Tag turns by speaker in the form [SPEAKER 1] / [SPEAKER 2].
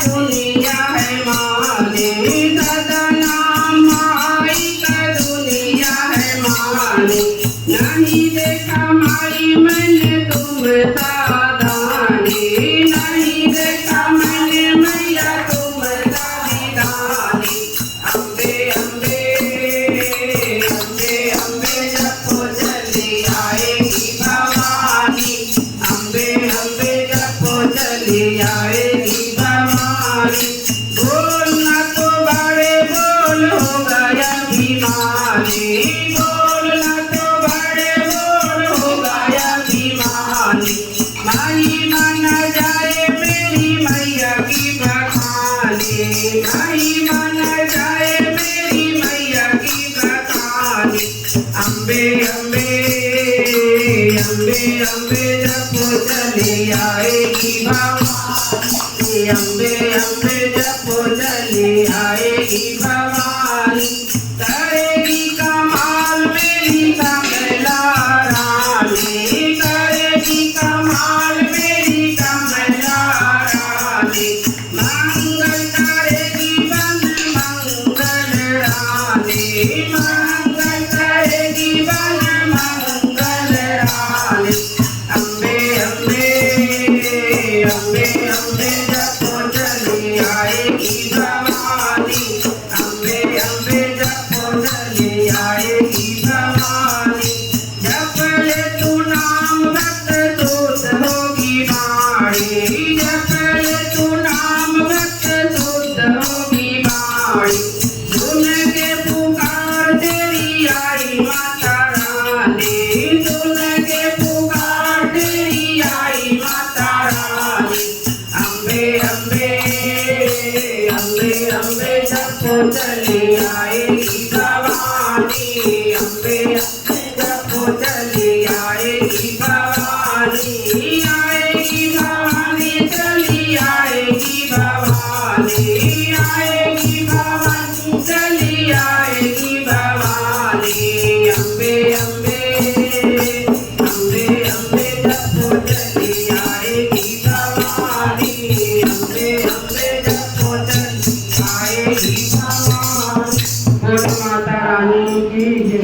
[SPEAKER 1] दुनिया है माने दादा नाम माई का चली आएगी भवानी। बोलना तो बड़े बोल हो गया अभिमानी, बोलना तो बड़े बोल हो गया अभिमानी। माई मन जाए मेरी मैया की बखानी, माई मन जाए मेरी मैया की बखानी। अम्बे अम्बे अम्बे अम्बे जपो चली आएगी भवानी, अम्बे अम्बे जपो चली आएगी भवानी। करेगी कमाल मेरी कमला रानी, करेगी कमाल मेरी कमला रानी। मंगल करेगी बन मंगल रानी, मंगल करेगी बन मंगल रानी। अम्बे अम्बे अम्बे अम्बे जपो चली आएगी भवानी, अम्बे अम्बे जपो चली आएगी भवानी। जप ले तू नाम भक्त दूत होगी बाणी, जप ले तू नाम भक्त दूत होगी बाणी। सुन के पुकार तेरी आई माता रानी, सुन के पुकार तेरी आई माता रानी। अम्बे अम्बे अम्बे अम्बे जपो चली आएगी भवानी, अम्बे अम्बे जपो चली आएगी भवानी। आएगी भवानी चली आएगी भवानी, आएगी भवानी चली आएगी भवानी। अम्बे अम्बे अम्बे अम्बे जपो चली आएगी भवानी, अम्बे अम्बे जपो चली आएगी